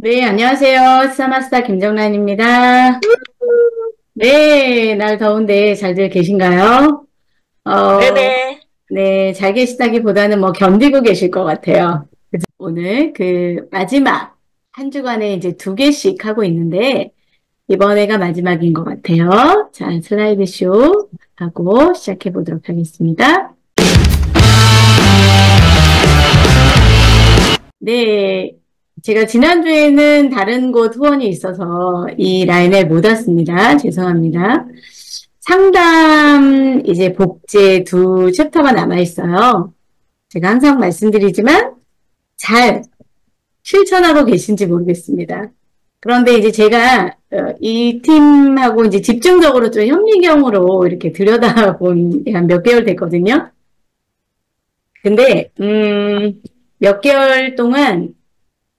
네, 안녕하세요. 스타마스터 김정란입니다. 네, 날 더운데 잘들 계신가요? 어, 네네. 네, 잘 계시다기보다는 뭐 견디고 계실 것 같아요. 오늘 그 마지막 한 주간에 이제 두 개씩 하고 있는데 이번에가 마지막인 것 같아요. 자, 슬라이드 쇼 하고 시작해 보도록 하겠습니다. 네, 제가 지난주에는 다른 곳 후원이 있어서 이 라인에 못 왔습니다. 죄송합니다. 상담 이제 복제 두 챕터가 남아 있어요. 제가 항상 말씀드리지만 잘 실천하고 계신지 모르겠습니다. 그런데 이제 제가 이 팀하고 이제 집중적으로 좀 현미경으로 이렇게 들여다본 한 몇 개월 됐거든요. 근데 몇 개월 동안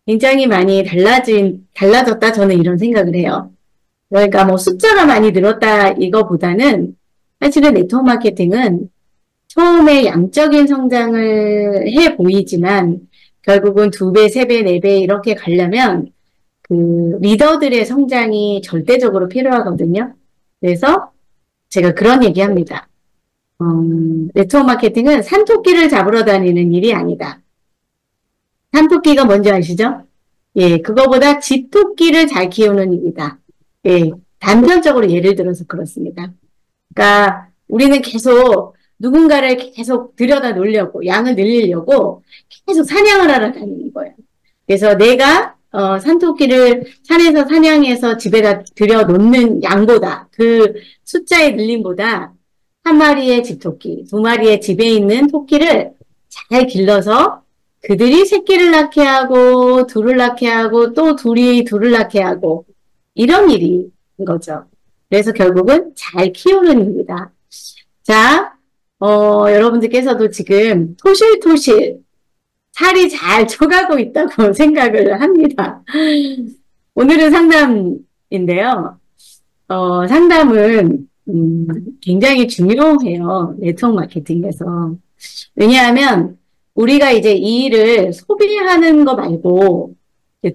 굉장히 많이 달라졌다 저는 이런 생각을 해요. 그러니까 뭐 숫자가 많이 늘었다 이거보다는 사실은 네트워크 마케팅은 처음에 양적인 성장을 해 보이지만 결국은 두 배, 세 배, 네 배 이렇게 가려면 그 리더들의 성장이 절대적으로 필요하거든요. 그래서 제가 그런 얘기합니다. 네트워크 마케팅은 산토끼를 잡으러 다니는 일이 아니다. 산토끼가 뭔지 아시죠? 예, 그거보다 집토끼를 잘 키우는 일이다. 예, 단편적으로 예를 들어서 그렇습니다. 그러니까 우리는 계속 누군가를 계속 들여다 놓으려고, 양을 늘리려고 계속 사냥을 하러 다니는 거예요. 그래서 내가 산토끼를 산에서 사냥해서 집에다 들여놓는 양보다 그 숫자의 늘림보다 한 마리의 집토끼, 두 마리의 집에 있는 토끼를 잘 길러서 그들이 새끼를 낳게 하고 둘을 낳게 하고 또 둘이 둘을 낳게 하고 이런 일인 거죠. 그래서 결국은 잘 키우는 일이다. 자, 여러분들께서도 지금 토실토실 살이 잘 쪄가고 있다고 생각을 합니다. 오늘은 상담인데요. 상담은 굉장히 중요해요. 네트워크 마케팅에서. 왜냐하면 우리가 이제 이 일을 소비하는 거 말고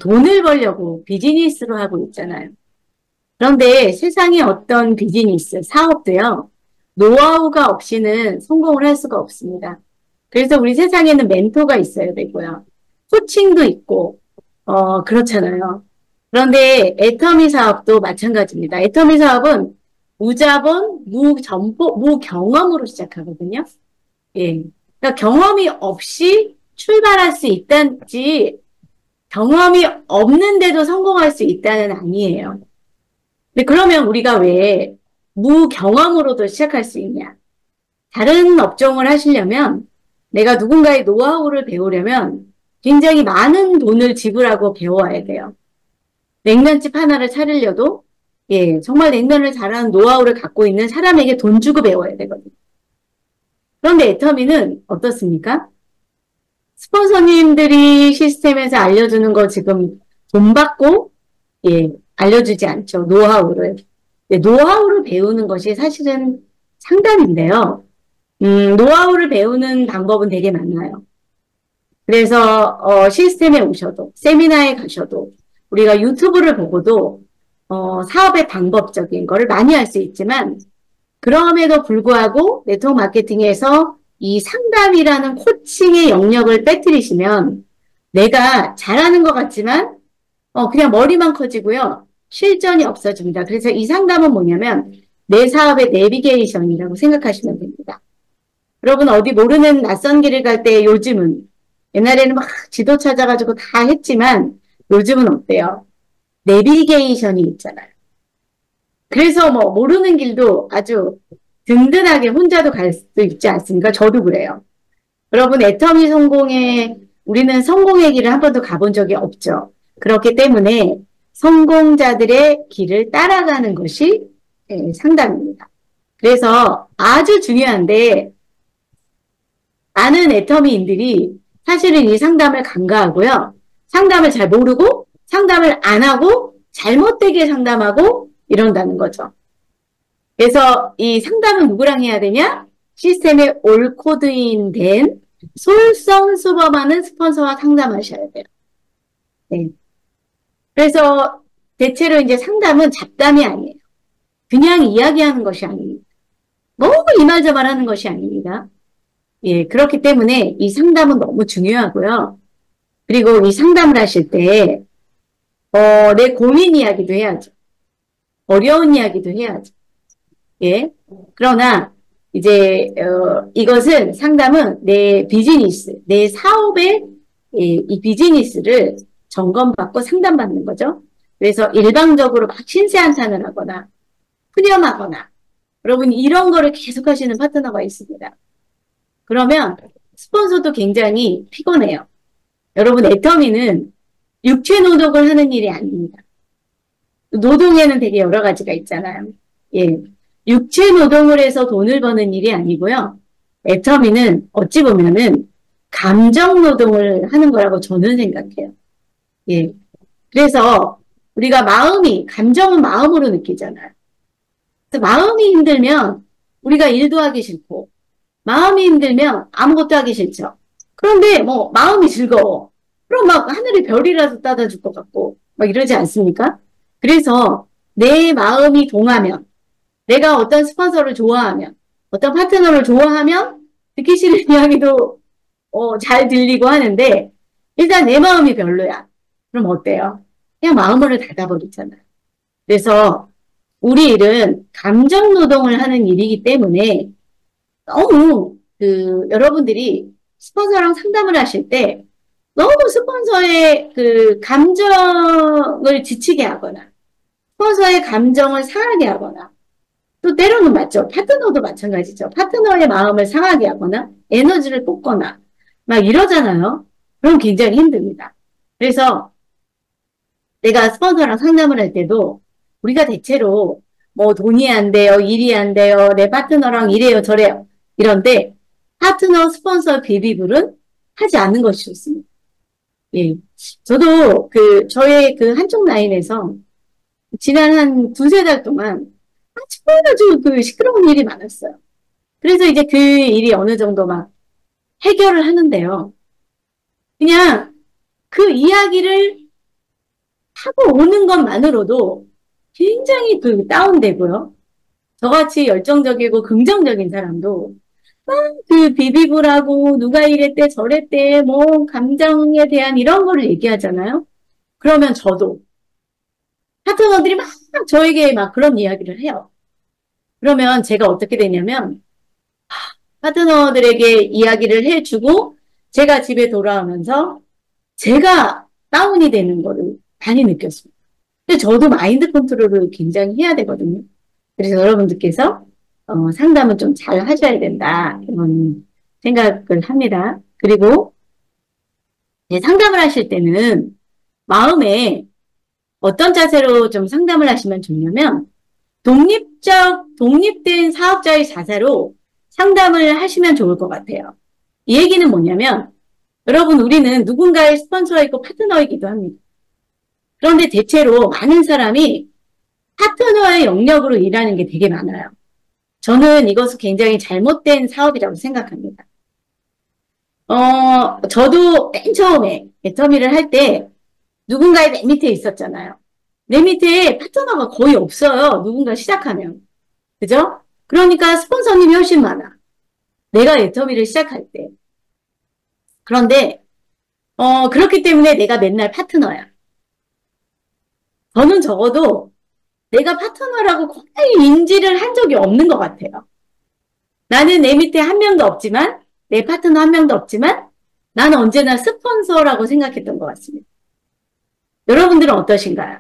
돈을 벌려고 비즈니스로 하고 있잖아요. 그런데 세상에 어떤 비즈니스, 사업도요, 노하우가 없이는 성공을 할 수가 없습니다. 그래서 우리 세상에는 멘토가 있어야 되고요. 코칭도 있고, 그렇잖아요. 그런데 애터미 사업도 마찬가지입니다. 애터미 사업은 무자본, 무정보, 무경험으로 시작하거든요. 예. 그러니까 경험이 없이 출발할 수 있다지 경험이 없는데도 성공할 수 있다는 아니에요. 근데 그러면 우리가 왜 무경험으로도 시작할 수 있냐? 다른 업종을 하시려면 내가 누군가의 노하우를 배우려면 굉장히 많은 돈을 지불하고 배워야 돼요. 냉면집 하나를 차리려도 예, 정말 냉면을 잘하는 노하우를 갖고 있는 사람에게 돈 주고 배워야 되거든요. 그런데 애터미는 어떻습니까? 스폰서님들이 시스템에서 알려주는 거 지금 돈 받고 예, 알려주지 않죠. 노하우를. 네, 노하우를 배우는 것이 사실은 상담인데요. 노하우를 배우는 방법은 되게 많아요. 그래서 시스템에 오셔도 세미나에 가셔도 우리가 유튜브를 보고도 사업의 방법적인 거를 많이 할 수 있지만 그럼에도 불구하고 네트워크 마케팅에서 이 상담이라는 코칭의 영역을 빼뜨리시면 내가 잘하는 것 같지만 그냥 머리만 커지고요. 실전이 없어집니다. 그래서 이 상담은 뭐냐면 내 사업의 내비게이션이라고 생각하시면 됩니다. 여러분 어디 모르는 낯선 길을 갈 때 요즘은 옛날에는 막 지도 찾아가지고 다 했지만 요즘은 어때요? 내비게이션이 있잖아요. 그래서 뭐 모르는 길도 아주 든든하게 혼자도 갈 수 있지 않습니까? 저도 그래요. 여러분 애터미 성공에 우리는 성공의 길을 한 번도 가본 적이 없죠. 그렇기 때문에 성공자들의 길을 따라가는 것이 상담입니다. 그래서 아주 중요한데 많은 애터미인들이 사실은 이 상담을 간과하고요. 상담을 잘 모르고 상담을 안 하고 잘못되게 상담하고 이런다는 거죠. 그래서 이 상담은 누구랑 해야 되냐? 시스템에 올 코드인 된 솔선수범하는 스폰서와 상담하셔야 돼요. 네. 그래서 대체로 이제 상담은 잡담이 아니에요. 그냥 이야기하는 것이 아닙니다. 너무 이 말 저 말 하는 것이 아닙니다. 예, 그렇기 때문에 이 상담은 너무 중요하고요. 그리고 이 상담을 하실 때, 내 고민 이야기도 해야죠. 어려운 이야기도 해야죠. 예. 그러나, 이제, 이것은 상담은 내 비즈니스, 내 사업의 이 비즈니스를 점검받고 상담받는 거죠. 그래서 일방적으로 막 신세한탄을 하거나, 푸념하거나, 여러분 이런 거를 계속 하시는 파트너가 있습니다. 그러면 스폰서도 굉장히 피곤해요. 여러분 애터미는 육체 노동을 하는 일이 아닙니다. 노동에는 되게 여러 가지가 있잖아요. 예. 육체 노동을 해서 돈을 버는 일이 아니고요. 애터미는 어찌 보면은 감정 노동을 하는 거라고 저는 생각해요. 예. 그래서 우리가 감정은 마음으로 느끼잖아요. 그래서 마음이 힘들면 우리가 일도 하기 싫고, 마음이 힘들면 아무것도 하기 싫죠. 그런데 뭐 마음이 즐거워. 그럼 막 하늘에 별이라도 따다 줄 것 같고 막 이러지 않습니까? 그래서 내 마음이 동하면, 내가 어떤 스폰서를 좋아하면, 어떤 파트너를 좋아하면 듣기 싫은 이야기도 잘 들리고 하는데, 일단 내 마음이 별로야. 그럼 어때요? 그냥 마음을 닫아버리잖아요. 그래서 우리 일은 감정 노동을 하는 일이기 때문에 너무 여러분들이 스폰서랑 상담을 하실 때 너무 스폰서의 감정을 지치게 하거나 스폰서의 감정을 상하게 하거나, 또 때로는 맞죠. 파트너도 마찬가지죠. 파트너의 마음을 상하게 하거나 에너지를 뽑거나 막 이러잖아요. 그럼 굉장히 힘듭니다. 그래서 내가 스폰서랑 상담을 할 때도 우리가 대체로 뭐 돈이 안 돼요, 일이 안 돼요, 내 파트너랑 이래요, 저래요. 이런데 파트너, 스폰서, 비비불은 하지 않는 것이 좋습니다. 예. 저도 저의 한쪽 라인에서 지난 한 두세 달 동안 아주 시끄러운 일이 많았어요. 그래서 이제 그 일이 어느 정도 막 해결을 하는데요. 그냥 그 이야기를 하고 오는 것만으로도 굉장히 다운되고요. 저같이 열정적이고 긍정적인 사람도 막 비비불하고 누가 이랬대 저랬대 뭐 감정에 대한 이런 거를 얘기하잖아요. 그러면 저도 파트너들이 막 저에게 막 그런 이야기를 해요. 그러면 제가 어떻게 되냐면 파트너들에게 이야기를 해주고 제가 집에 돌아오면서 제가 다운이 되는 거를 많이 느꼈습니다. 근데 저도 마인드 컨트롤을 굉장히 해야 되거든요. 그래서 여러분들께서 상담은 좀 잘 하셔야 된다 이런 생각을 합니다. 그리고 상담을 하실 때는 마음에 어떤 자세로 좀 상담을 하시면 좋냐면 독립된 사업자의 자세로 상담을 하시면 좋을 것 같아요. 이 얘기는 뭐냐면 여러분 우리는 누군가의 스폰서이고 파트너이기도 합니다. 그런데 대체로 많은 사람이 파트너의 영역으로 일하는 게 되게 많아요. 저는 이것은 굉장히 잘못된 사업이라고 생각합니다. 저도 맨 처음에 애터미를 할 때 누군가의 맨 밑에 있었잖아요. 내 밑에 파트너가 거의 없어요. 누군가 시작하면. 그죠? 그러니까 스폰서님이 훨씬 많아. 내가 애터미를 시작할 때. 그런데 그렇기 때문에 내가 맨날 파트너야. 저는 적어도 내가 파트너라고 거의 인지를 한 적이 없는 것 같아요. 나는 내 밑에 한 명도 없지만, 내 파트너 한 명도 없지만, 나는 언제나 스폰서라고 생각했던 것 같습니다. 여러분들은 어떠신가요?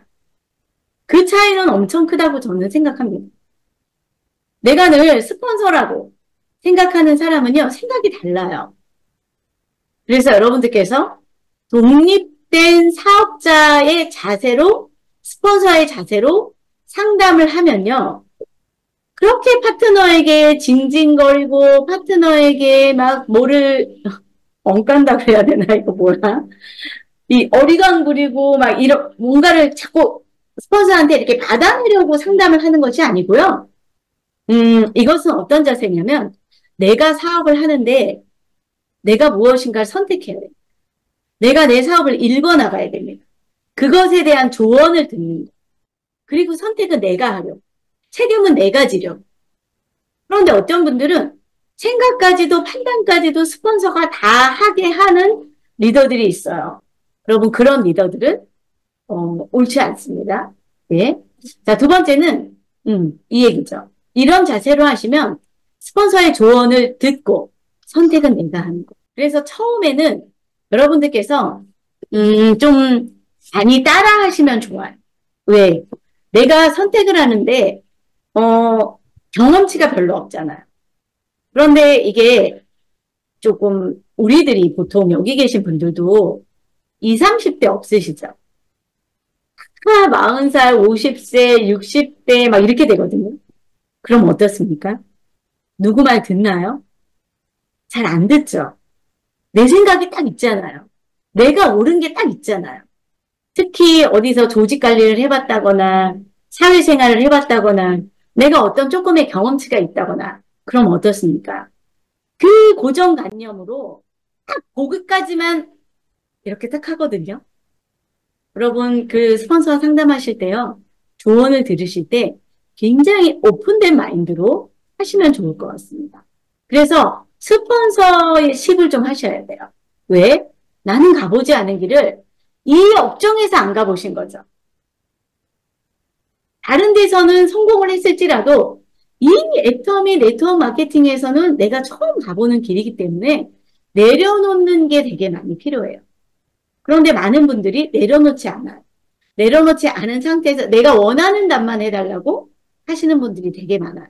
그 차이는 엄청 크다고 저는 생각합니다. 내가 늘 스폰서라고 생각하는 사람은요, 생각이 달라요. 그래서 여러분들께서 독립된 사업자의 자세로, 스폰서의 자세로 상담을 하면요, 그렇게 파트너에게 징징거리고 파트너에게 막 엉깐다 그래야 되나 이거 뭐야? 이 어리광 부리고 막 이런 뭔가를 자꾸 스폰서한테 이렇게 받아내려고 상담을 하는 것이 아니고요. 이것은 어떤 자세냐면 내가 사업을 하는데 내가 무엇인가를 선택해야 돼요. 내가 내 사업을 읽어나가야 됩니다. 그것에 대한 조언을 듣는 거. 그리고 선택은 내가 하려고. 책임은 내가 지려고. 그런데 어떤 분들은 생각까지도 판단까지도 스폰서가 다 하게 하는 리더들이 있어요. 여러분 그런 리더들은 옳지 않습니다. 예. 자, 두 번째는 이 얘기죠. 이런 자세로 하시면 스폰서의 조언을 듣고 선택은 내가 하는 거. 그래서 처음에는 여러분들께서 좀 많이 따라 하시면 좋아요. 왜? 내가 선택을 하는데 경험치가 별로 없잖아요. 그런데 이게 조금 우리들이 보통 여기 계신 분들도 20, 30대 없으시죠? 다 40살, 50세, 60대 막 이렇게 되거든요. 그럼 어떻습니까? 누구 말 듣나요? 잘 안 듣죠? 내 생각이 딱 있잖아요. 내가 옳은 게 딱 있잖아요. 특히 어디서 조직 관리를 해봤다거나 사회생활을 해봤다거나 내가 어떤 조금의 경험치가 있다거나 그럼 어떻습니까? 그 고정관념으로 딱 거기까지만 이렇게 딱 하거든요. 여러분 그 스폰서와 상담하실 때요. 조언을 들으실 때 굉장히 오픈된 마인드로 하시면 좋을 것 같습니다. 그래서 스폰서의 식을 좀 하셔야 돼요. 왜? 나는 가보지 않은 길을 이 업종에서 안 가보신 거죠. 다른 데서는 성공을 했을지라도 이 애터미 네트워크 마케팅에서는 내가 처음 가보는 길이기 때문에 내려놓는 게 되게 많이 필요해요. 그런데 많은 분들이 내려놓지 않아요. 내려놓지 않은 상태에서 내가 원하는 답만 해달라고 하시는 분들이 되게 많아요.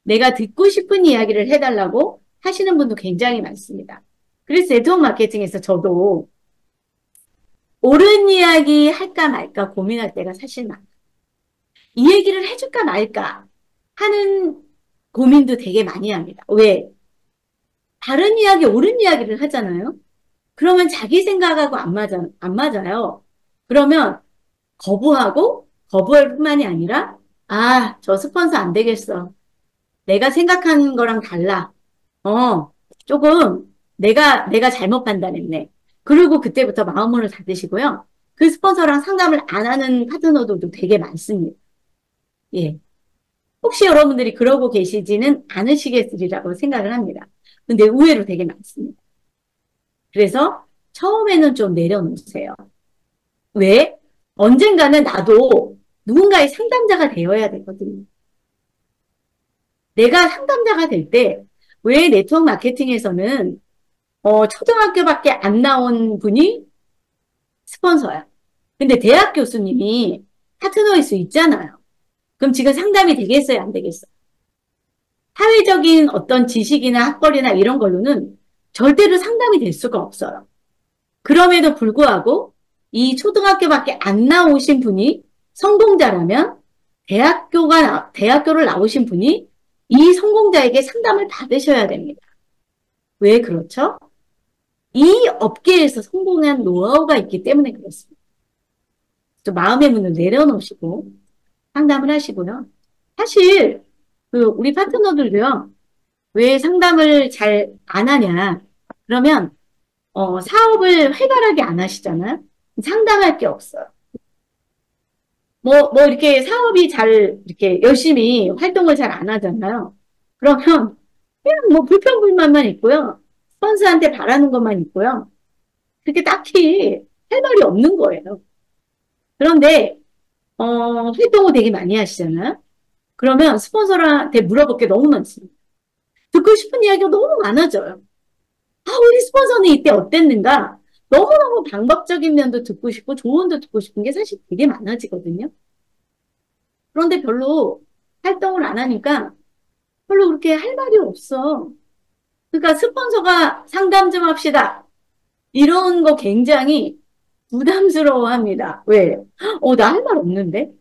내가 듣고 싶은 이야기를 해달라고 하시는 분도 굉장히 많습니다. 그래서 네트워크 마케팅에서 저도 옳은 이야기 할까 말까 고민할 때가 사실 많아요. 이 얘기를 해줄까 말까 하는 고민도 되게 많이 합니다. 왜? 다른 이야기, 옳은 이야기를 하잖아요. 그러면 자기 생각하고 안 맞아요. 그러면 거부할 뿐만이 아니라, 아, 저 스폰서 안 되겠어. 내가 생각하는 거랑 달라. 조금 내가 잘못 판단했네. 그리고 그때부터 마음문을 닫으시고요. 그 스폰서랑 상담을 안 하는 파트너들도 되게 많습니다. 예. 혹시 여러분들이 그러고 계시지는 않으시겠으리라고 생각을 합니다. 근데 의외로 되게 많습니다. 그래서 처음에는 좀 내려놓으세요. 왜? 언젠가는 나도 누군가의 상담자가 되어야 되거든요. 내가 상담자가 될 때, 왜 네트워크 마케팅에서는 초등학교밖에 안 나온 분이 스폰서야. 근데 대학 교수님이 파트너일 수 있잖아요. 그럼 지금 상담이 되겠어요? 안 되겠어요? 사회적인 어떤 지식이나 학벌이나 이런 걸로는 절대로 상담이 될 수가 없어요. 그럼에도 불구하고 이 초등학교밖에 안 나오신 분이 성공자라면 대학교를 나오신 분이 이 성공자에게 상담을 받으셔야 됩니다. 왜 그렇죠? 이 업계에서 성공한 노하우가 있기 때문에 그렇습니다. 또 마음의 문을 내려놓으시고 상담을 하시고요. 사실 우리 파트너들도요. 왜 상담을 잘 안 하냐? 그러면 사업을 활발하게 안 하시잖아요. 상담할 게 없어요. 이렇게 사업이 이렇게 열심히 활동을 잘 안 하잖아요. 그러면 그냥 불평불만만 있고요. 스폰서한테 바라는 것만 있고요. 그렇게 딱히 할 말이 없는 거예요. 그런데 활동을 되게 많이 하시잖아요. 그러면 스폰서한테 물어볼 게 너무 많습니다. 듣고 싶은 이야기가 너무 많아져요. 우리 스폰서는 이때 어땠는가? 너무너무 방법적인 면도 듣고 싶고 조언도 듣고 싶은 게 사실 되게 많아지거든요. 그런데 별로 활동을 안 하니까 별로 그렇게 할 말이 없어. 그러니까 스폰서가 상담 좀 합시다. 이런 거 굉장히 부담스러워 합니다. 왜? 나 할 말 없는데?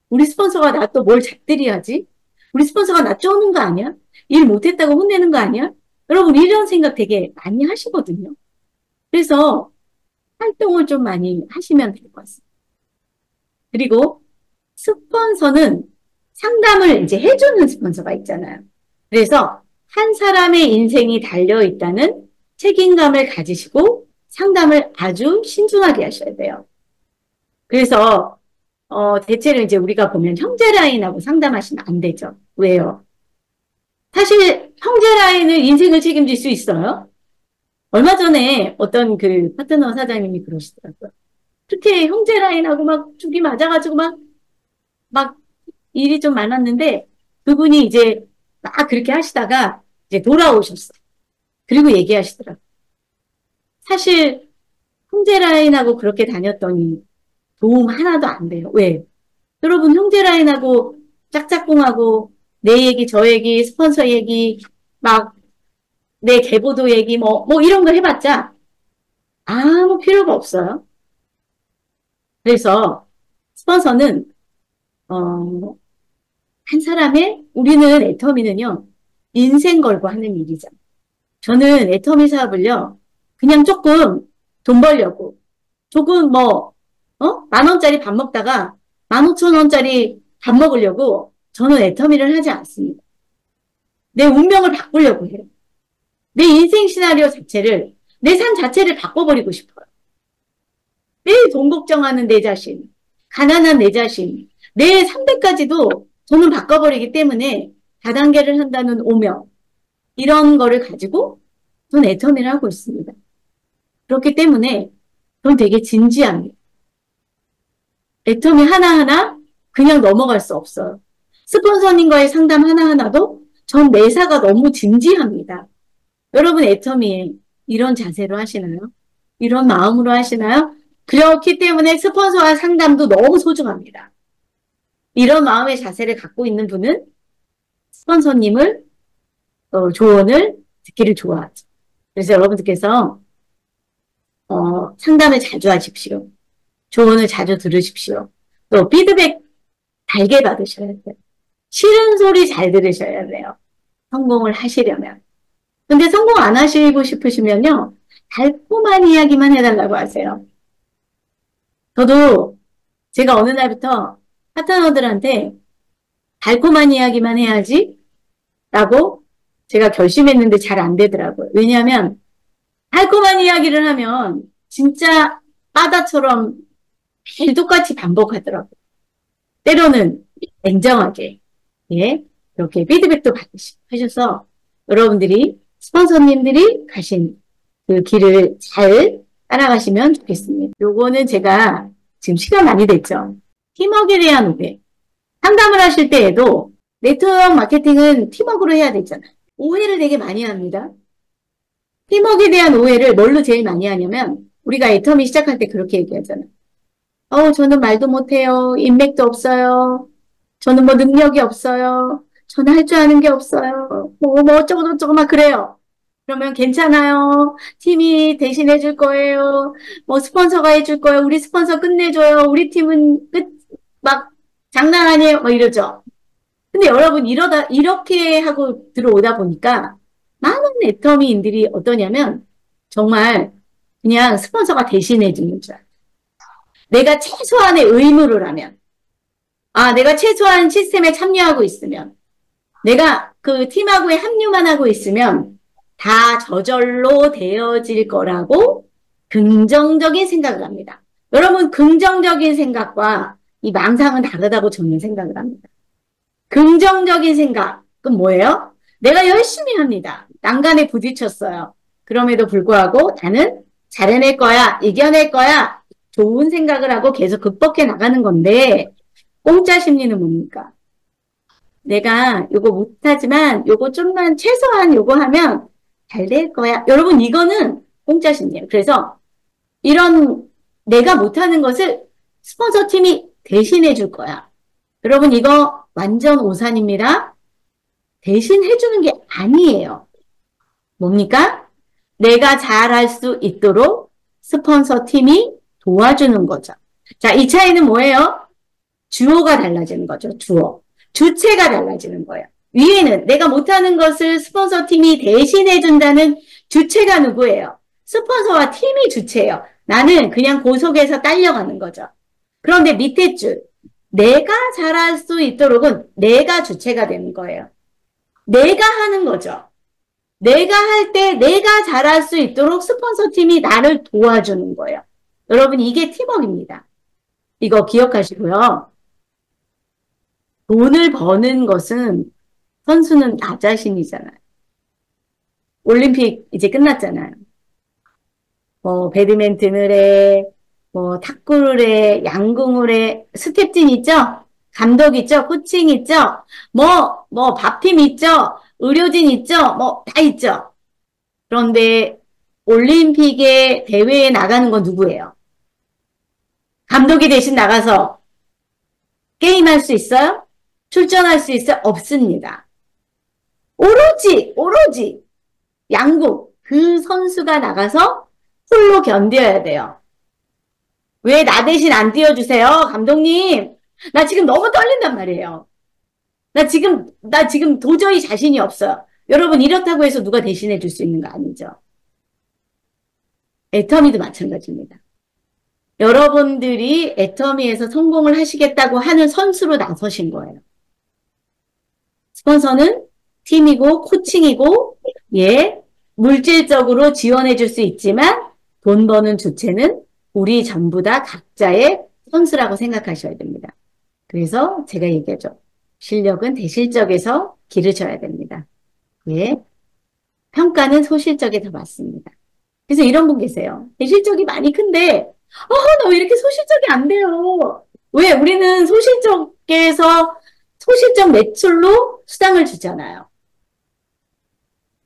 우리 스폰서가 나 또 뭘 작들이 하지? 우리 스폰서가 나 쪼는 거 아니야? 일 못했다고 혼내는 거 아니야? 여러분 이런 생각 되게 많이 하시거든요. 그래서 활동을 좀 많이 하시면 될 것 같습니다. 그리고 스폰서는 상담을 이제 해주는 스폰서가 있잖아요. 그래서 한 사람의 인생이 달려있다는 책임감을 가지시고 상담을 아주 신중하게 하셔야 돼요. 그래서 대체로 이제 우리가 보면 형제 라인하고 상담하시면 안 되죠. 왜요? 사실 형제 라인을 인생을 책임질 수 있어요? 얼마 전에 어떤 그 파트너 사장님이 그러시더라고요. 그렇게 형제 라인하고 막 죽이 맞아가지고 막 일이 좀 많았는데 그분이 이제 막 그렇게 하시다가 이제 돌아오셨어요. 그리고 얘기하시더라고요. 사실 형제 라인하고 그렇게 다녔더니 도움 하나도 안 돼요. 왜? 여러분 형제 라인하고 짝짝꿍하고 내 얘기 저 얘기 스폰서 얘기 막 내 계보도 얘기 뭐 이런 거 해봤자 아무 필요가 없어요. 그래서 스폰서는 한 사람의 우리는 애터미는요 인생 걸고 하는 일이죠. 저는 애터미 사업을요 그냥 조금 돈 벌려고 조금 10,000원짜리 밥 먹다가 15,000원짜리 밥 먹으려고 저는 애터미를 하지 않습니다. 내 운명을 바꾸려고 해요. 내 인생 시나리오 자체를 내 삶 자체를 바꿔버리고 싶어요. 매일 돈 걱정하는 내 자신, 가난한 내 자신, 내 300까지도 저는 바꿔버리기 때문에 다단계를 한다는 오명 이런 거를 가지고 저는 애터미를 하고 있습니다. 그렇기 때문에 저는 되게 진지합니다. 애터미 하나하나 그냥 넘어갈 수 없어요. 스폰서님과의 상담 하나하나도 전 매사가 너무 진지합니다. 여러분 애터미에 이런 자세로 하시나요? 이런 마음으로 하시나요? 그렇기 때문에 스폰서와 상담도 너무 소중합니다. 이런 마음의 자세를 갖고 있는 분은 스폰서님을 조언을 듣기를 좋아하죠. 그래서 여러분들께서 상담을 자주 하십시오. 조언을 자주 들으십시오. 또 피드백 달게 받으셔야 돼요. 싫은 소리 잘 들으셔야 돼요. 성공을 하시려면. 근데 성공 안 하시고 싶으시면요. 달콤한 이야기만 해달라고 하세요. 저도 제가 어느 날부터 파트너들한테 달콤한 이야기만 해야지 라고 제가 결심했는데 잘 안 되더라고요. 왜냐하면 달콤한 이야기를 하면 진짜 바다처럼 매일 똑같이 반복하더라고요. 때로는 냉정하게 이렇게 피드백도 받으셔서 여러분들이 스폰서님들이 가신 그 길을 잘 따라가시면 좋겠습니다. 요거는 제가 지금 시간 많이 됐죠. 팀워크에 대한 오해. 상담을 하실 때에도 네트워크 마케팅은 팀워크로 해야 되잖아요. 오해를 되게 많이 합니다. 팀워크에 대한 오해를 뭘로 제일 많이 하냐면 우리가 애터미 시작할 때 그렇게 얘기하잖아요. 저는 말도 못해요. 인맥도 없어요. 저는 능력이 없어요. 저는 할 줄 아는 게 없어요. 어쩌고저쩌고 막 그래요. 그러면 괜찮아요. 팀이 대신해 줄 거예요. 스폰서가 해줄 거예요. 우리 스폰서 끝내줘요. 우리 팀은 장난 아니에요. 이러죠. 근데 여러분 이렇게 하고 들어오다 보니까 많은 애터미인들이 어떠냐면 정말 그냥 스폰서가 대신해 주는 줄 알아요. 내가 최소한의 의무를 하면 내가 최소한 시스템에 참여하고 있으면 내가 그 팀하고의 합류만 하고 있으면 다 저절로 되어질 거라고 긍정적인 생각을 합니다. 여러분 긍정적인 생각과 이 망상은 다르다고 저는 생각을 합니다. 긍정적인 생각은 뭐예요? 내가 열심히 합니다. 난간에 부딪혔어요. 그럼에도 불구하고 나는 잘해낼 거야. 이겨낼 거야. 좋은 생각을 하고 계속 극복해 나가는 건데 공짜 심리는 뭡니까? 내가 요거 못하지만 요거 좀만 최소한 요거 하면 잘 될 거야. 여러분 이거는 공짜 심리예요. 그래서 이런 내가 못하는 것을 스폰서 팀이 대신해 줄 거야. 여러분 이거 완전 오산입니다. 대신 해주는 게 아니에요. 뭡니까? 내가 잘할 수 있도록 스폰서 팀이 도와주는 거죠. 자, 이 차이는 뭐예요? 주어가 달라지는 거죠. 주어. 주체가 달라지는 거예요. 위에는 내가 못하는 것을 스폰서 팀이 대신해준다는 주체가 누구예요? 스폰서와 팀이 주체예요. 나는 그냥 그 속에서 딸려가는 거죠. 그런데 밑에 줄 내가 잘할 수 있도록은 내가 주체가 되는 거예요. 내가 하는 거죠. 내가 할 때 내가 잘할 수 있도록 스폰서 팀이 나를 도와주는 거예요. 여러분 이게 팀워크입니다. 이거 기억하시고요. 돈을 버는 것은 선수는 나 자신이잖아요. 올림픽 이제 끝났잖아요. 뭐 배드민턴을 해, 뭐 탁구를 해, 양궁을 해, 스텝진 있죠? 감독 있죠? 코칭 있죠? 뭐 밥팀 있죠? 의료진 있죠? 뭐 다 있죠? 그런데 올림픽에 대회에 나가는 건 누구예요? 감독이 대신 나가서 게임할 수 있어요? 출전할 수 있어요? 없습니다. 오로지 양궁 그 선수가 나가서 홀로 견뎌야 돼요. 왜 나 대신 안 띄워주세요? 감독님. 나 지금 너무 떨린단 말이에요. 나 지금 도저히 자신이 없어요. 여러분, 이렇다고 해서 누가 대신해 줄 수 있는 거 아니죠? 애터미도 마찬가지입니다. 여러분들이 애터미에서 성공을 하시겠다고 하는 선수로 나서신 거예요. 스폰서는 팀이고 코칭이고 예 물질적으로 지원해 줄 수 있지만 돈 버는 주체는 우리 전부 다 각자의 선수라고 생각하셔야 됩니다. 그래서 제가 얘기하죠. 실력은 대실적에서 기르셔야 됩니다. 예. 평가는 소실적에 더 맞습니다. 그래서 이런 분 계세요. 대실적이 많이 큰데 나 왜 이렇게 소실적이 안 돼요? 왜? 우리는 소실적에서 소실적 매출로 수당을 주잖아요.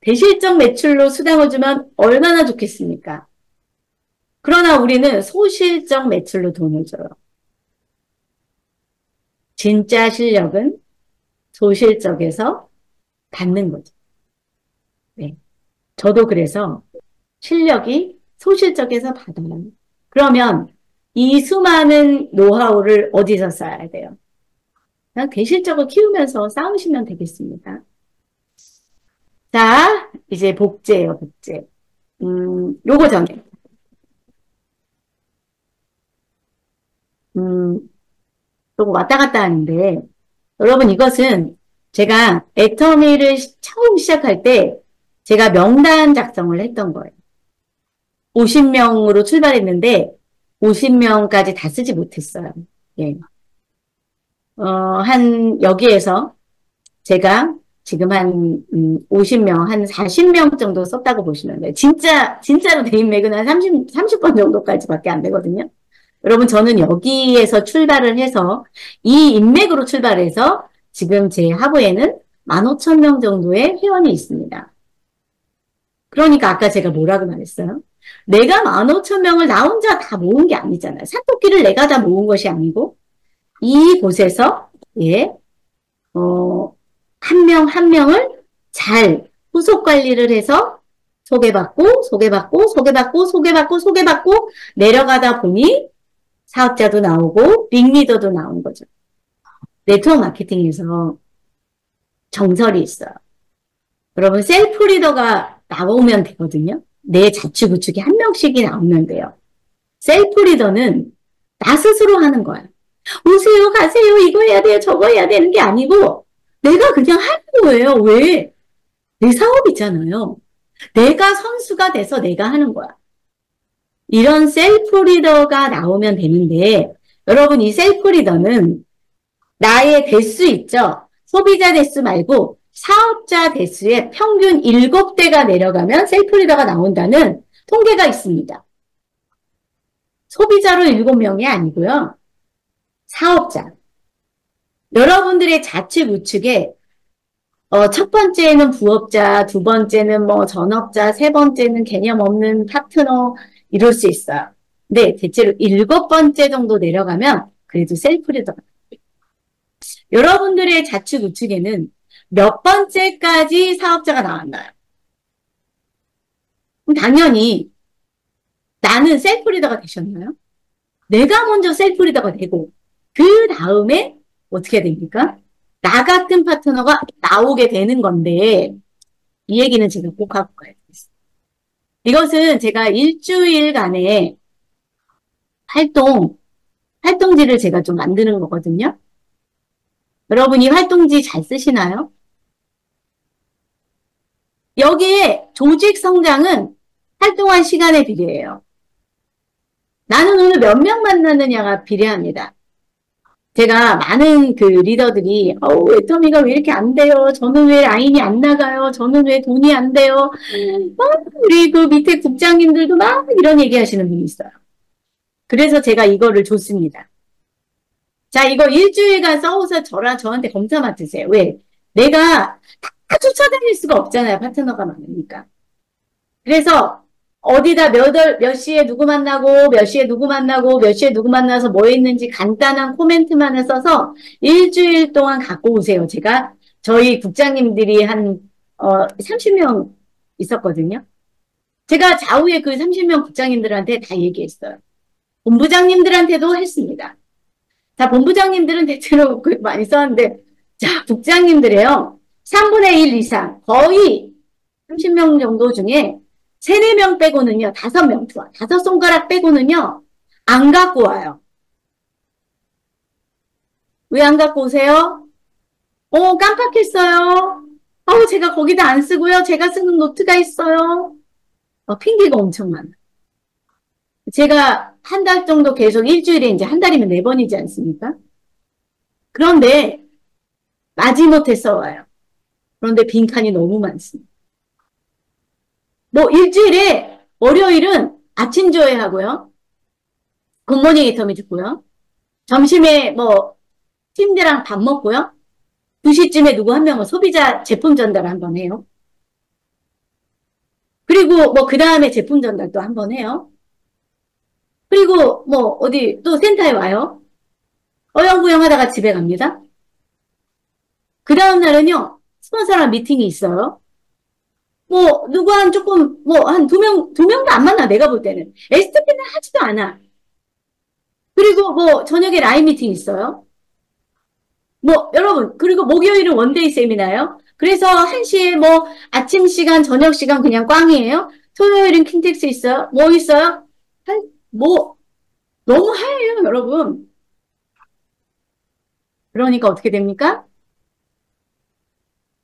대실적 매출로 수당을 주면 얼마나 좋겠습니까? 그러나 우리는 소실적 매출로 돈을 줘요. 진짜 실력은 소실적에서 받는 거죠. 네. 저도 그래서 실력이 소실적에서 받아요. 그러면 이 수많은 노하우를 어디서 써야 돼요? 그냥 대실적을 키우면서 쌓으시면 되겠습니다. 자, 이제 복제예요, 복제. 요거 정해. 조금 왔다 갔다 하는데, 여러분 이것은 제가 애터미를 처음 시작할 때 제가 명단 작성을 했던 거예요. 50명으로 출발했는데 50명까지 다 쓰지 못했어요. 예. 여기에서 제가 지금 한 50명, 한 40명 정도 썼다고 보시면 돼요. 진짜로 대인맥은 한 30번 정도까지밖에 안 되거든요. 여러분, 저는 여기에서 출발을 해서 이 인맥으로 출발해서 지금 제 하부에는 15,000명 정도의 회원이 있습니다. 그러니까 아까 제가 뭐라고 말했어요? 내가 15,000명을 나 혼자 다 모은 게 아니잖아요. 사토끼를 내가 다 모은 것이 아니고 이곳에서 예, 한 명 한 명을 잘 후속 관리를 해서 소개받고 내려가다 보니 사업자도 나오고 빅리더도 나온 거죠. 네트워크 마케팅에서 정설이 있어요. 여러분 셀프 리더가 나오면 되거든요. 내 자취구축이 한 명씩이 나오면 돼요. 셀프 리더는 나 스스로 하는 거야. 오세요, 가세요, 이거 해야 돼요, 저거 해야 되는 게 아니고 내가 그냥 하는 거예요. 왜? 내 사업이잖아요. 내가 선수가 돼서 내가 하는 거야. 이런 셀프 리더가 나오면 되는데 여러분 이 셀프 리더는 나의 대수 있죠? 소비자 대수 말고 사업자 대수의 평균 7대가 내려가면 셀프 리더가 나온다는 통계가 있습니다. 소비자로 7명이 아니고요. 사업자. 여러분들의 자취 우측에 첫 번째는 부업자, 두 번째는 뭐 전업자, 세 번째는 개념 없는 파트너 이럴 수 있어요. 근데 대체로 7번째 정도 내려가면 그래도 셀프 리더가 여러분들의 자취 우측에는 몇 번째까지 사업자가 나왔나요? 그럼 당연히 나는 셀프 리더가 되셨나요? 내가 먼저 셀프 리더가 되고 그 다음에 어떻게 됩니까? 나 같은 파트너가 나오게 되는 건데 이 얘기는 제가 꼭 하고 가야 되겠어요. 이것은 제가 일주일간의 활동지를 제가 좀 만드는 거거든요. 여러분 이 활동지 잘 쓰시나요? 여기에 조직 성장은 활동한 시간에 비례해요. 나는 오늘 몇 명 만나느냐가 비례합니다. 제가 많은 그 리더들이 애터미가 왜 이렇게 안 돼요? 저는 왜 라인이 안 나가요? 저는 왜 돈이 안 돼요? 우리 그 밑에 국장님들도 막 이런 얘기 하시는 분이 있어요. 그래서 제가 이거를 줬습니다. 자, 이거 일주일간 써서 저한테 검사 맡으세요. 왜? 내가 다 쫓아다닐 수가 없잖아요. 파트너가 많으니까. 그래서 어디다 몇 시에 누구 만나고, 몇 시에 누구 만나고, 몇 시에 누구 만나서 뭐 했는지 간단한 코멘트만을 써서 일주일 동안 갖고 오세요. 제가 저희 국장님들이 한 30명 있었거든요. 제가 좌우에 그 30명 국장님들한테 다 얘기했어요. 본부장님들한테도 했습니다. 자, 본부장님들은 대체로 많이 썼는데, 자, 국장님들이에요. 3분의 1 이상, 거의 30명 정도 중에 3, 4명 빼고는요, 5명 좋아. 5손가락 빼고는요, 안 갖고 와요. 왜 안 갖고 오세요? 깜빡했어요. 제가 거기다 안 쓰고요. 제가 쓰는 노트가 있어요. 핑계가 엄청 많아. 제가 한 달 정도 계속 일주일에 이제 한 달이면 4번이지 않습니까? 그런데 마지못해 써와요. 그런데 빈칸이 너무 많습니다. 뭐 일주일에 월요일은 아침 조회하고요. 굿모닝 애터미 듣고요. 점심에 뭐 팀들랑 밥 먹고요. 2시쯤에 누구 한 명은 소비자 제품 전달을 한번 해요. 그리고 뭐 그 다음에 제품 전달도 한번 해요. 그리고 뭐 어디 또 센터에 와요. 어영부영 하다가 집에 갑니다. 그 다음 날은요. 스폰서랑 미팅이 있어요. 뭐 누구 한 조금 뭐 한 2명도 안 만나. 내가 볼 때는. STP는 하지도 않아. 그리고 뭐 저녁에 라인 미팅 있어요. 뭐 여러분 그리고 목요일은 원데이 세미나요. 그래서 1시에 뭐 아침 시간 저녁 시간 그냥 꽝이에요. 토요일은 킨텍스 있어요. 뭐 있어요? 뭐 너무 하얘요 여러분. 그러니까 어떻게 됩니까?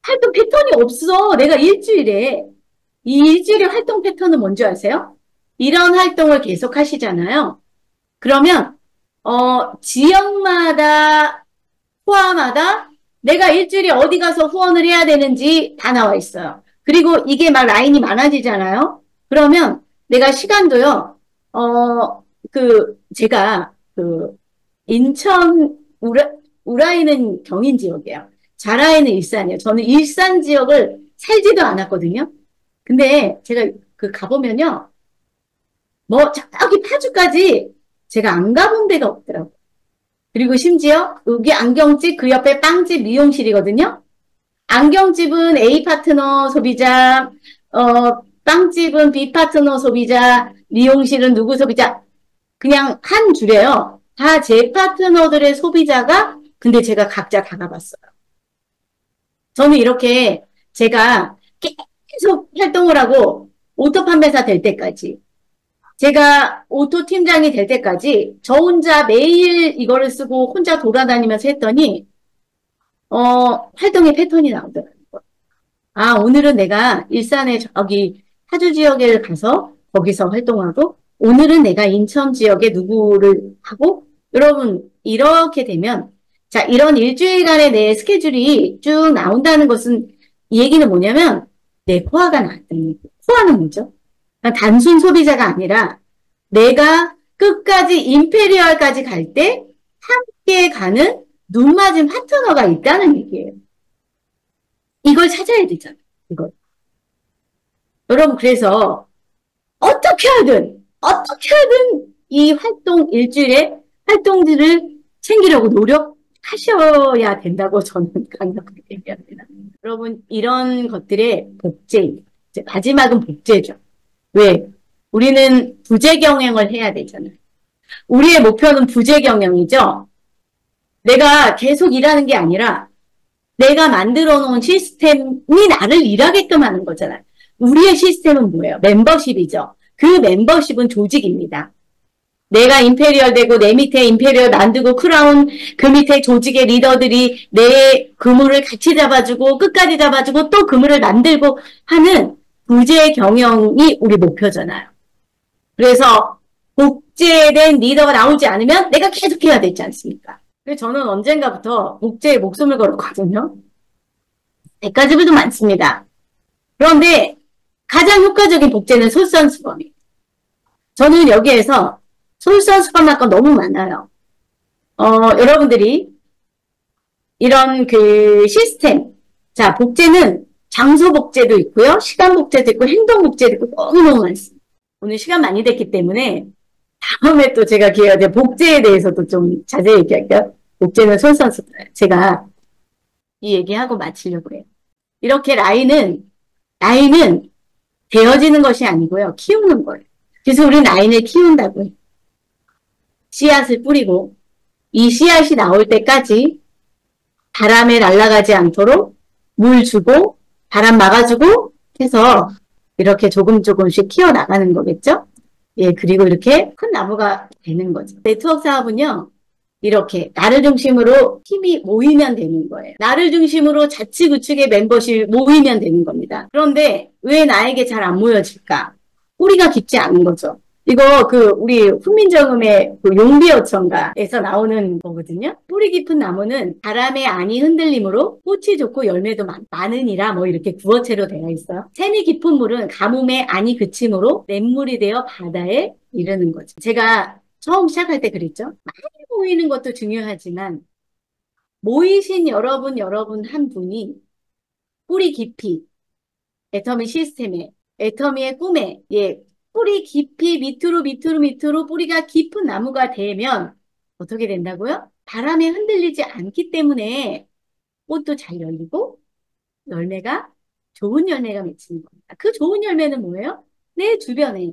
활동 패턴이 없어. 내가 일주일에 이 일주일의 활동 패턴은 뭔지 아세요? 이런 활동을 계속 하시잖아요. 그러면 지역마다 포함하다 내가 일주일에 어디 가서 후원을 해야 되는지 다 나와 있어요. 그리고 이게 막 라인이 많아지잖아요. 그러면 내가 시간도요. 제가 인천 우라이는 경인 지역이에요. 자라이는 일산이에요. 저는 일산 지역을 살지도 않았거든요. 근데 제가 가보면요. 뭐 저기 파주까지 제가 안 가본 데가 없더라고요. 그리고 심지어 여기 안경집 그 옆에 빵집 미용실이거든요. 안경집은 A 파트너 소비자, 빵집은 B 파트너 소비자, 미용실은 누구 소비자. 그냥 한 줄에요. 다 제 파트너들의 소비자가 근데 제가 각자 다 가봤어요. 저는 이렇게 제가 계속 활동을 하고 오토 판매사 될 때까지 제가 오토 팀장이 될 때까지 저 혼자 매일 이거를 쓰고 혼자 돌아다니면서 했더니 활동의 패턴이 나오더라고요. 아, 오늘은 내가 일산에 저기 파주 지역에 가서 거기서 활동하고 오늘은 내가 인천 지역에 누구를 하고 여러분 이렇게 되면 자 이런 일주일간의 내 스케줄이 쭉 나온다는 것은 이 얘기는 뭐냐면 내 코어가 나왔다는 거예요. 코어는 뭐죠? 그러니까 단순 소비자가 아니라 내가 끝까지 임페리얼까지 갈 때 함께 가는 눈 맞은 파트너가 있다는 얘기예요. 이걸 찾아야 되잖아요. 이걸. 여러분 그래서 어떻게 하든 이 활동 일주일에 활동들을 챙기려고 노력하셔야 된다고 저는 강력하게 얘기합니다. 여러분 이런 것들의 복제 마지막은 복제죠. 왜? 우리는 부재 경영을 해야 되잖아요. 우리의 목표는 부재 경영이죠. 내가 계속 일하는 게 아니라 내가 만들어 놓은 시스템이 나를 일하게끔 하는 거잖아요. 우리의 시스템은 뭐예요? 멤버십이죠. 그 멤버십은 조직입니다. 내가 임페리얼 되고 내 밑에 임페리얼 만들고 크라운 그 밑에 조직의 리더들이 내 그물을 같이 잡아주고 끝까지 잡아주고 또 그물을 만들고 하는 부재 경영이 우리 목표잖아요. 그래서 복제된 리더가 나오지 않으면 내가 계속 해야 되지 않습니까? 그래서 저는 언젠가부터 복제에 목숨을 걸었거든요. 백가지들도 많습니다. 그런데 가장 효과적인 복제는 솔선수범이에요. 저는 여기에서 솔선수범할 건 너무 많아요. 여러분들이 이런 그 시스템, 자, 복제는 장소 복제도 있고요. 시간 복제도 있고 행동 복제도 있고 너무너무 많습니다. 오늘 시간 많이 됐기 때문에 다음에 또 제가 기회가 되면 복제에 대해서도 좀 자세히 얘기할게요. 복제는 솔선수범. 제가 이 얘기하고 마치려고 해요. 이렇게 라인은 되어지는 것이 아니고요. 키우는 거예요. 그래서 우리 라인을 키운다고 해요. 씨앗을 뿌리고 이 씨앗이 나올 때까지 바람에 날아가지 않도록 물 주고 바람 막아주고 해서 이렇게 조금씩 키워나가는 거겠죠? 예, 그리고 이렇게 큰 나무가 되는 거죠. 네트워크 사업은요. 이렇게 나를 중심으로 팀이 모이면 되는 거예요. 나를 중심으로 자치구축의 멤버십이 모이면 되는 겁니다. 그런데 왜 나에게 잘 안 모여질까? 뿌리가 깊지 않은 거죠. 이거 우리 훈민정음의 용비어천가에서 나오는 거거든요. 뿌리 깊은 나무는 바람의 안이 흔들림으로 꽃이 좋고 열매도 많으니라 뭐 이렇게 구어체로 되어 있어요. 샘이 깊은 물은 가뭄의 안이 그침으로 냇물이 되어 바다에 이르는 거죠. 제가 처음 시작할 때 그랬죠. 많이 모이는 것도 중요하지만 모이신 여러분 한 분이 뿌리 깊이 애터미 시스템에 애터미의 꿈에 뿌리 깊이 밑으로 뿌리가 깊은 나무가 되면 어떻게 된다고요? 바람에 흔들리지 않기 때문에 꽃도 잘 열리고 열매가 좋은 열매가 맺히는 겁니다. 그 좋은 열매는 뭐예요? 내 주변에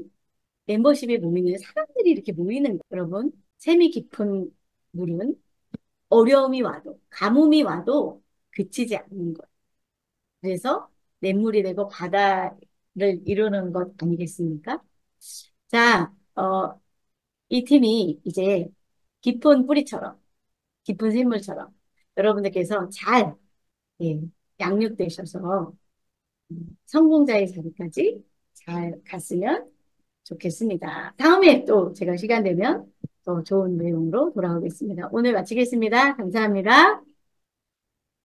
멤버십에 모이는 사람들이 이렇게 모이는 거예요. 여러분, 샘이 깊은 물은 어려움이 와도 가뭄이 와도 그치지 않는 거예요. 그래서 냇물이 되고 바다를 이루는 것 아니겠습니까? 자, 이 팀이 이제 깊은 뿌리처럼, 깊은 샘물처럼 여러분들께서 잘 양육되셔서 성공자의 자리까지 잘 갔으면 좋겠습니다. 다음에 또 제가 시간 되면 더 좋은 내용으로 돌아오겠습니다. 오늘 마치겠습니다. 감사합니다.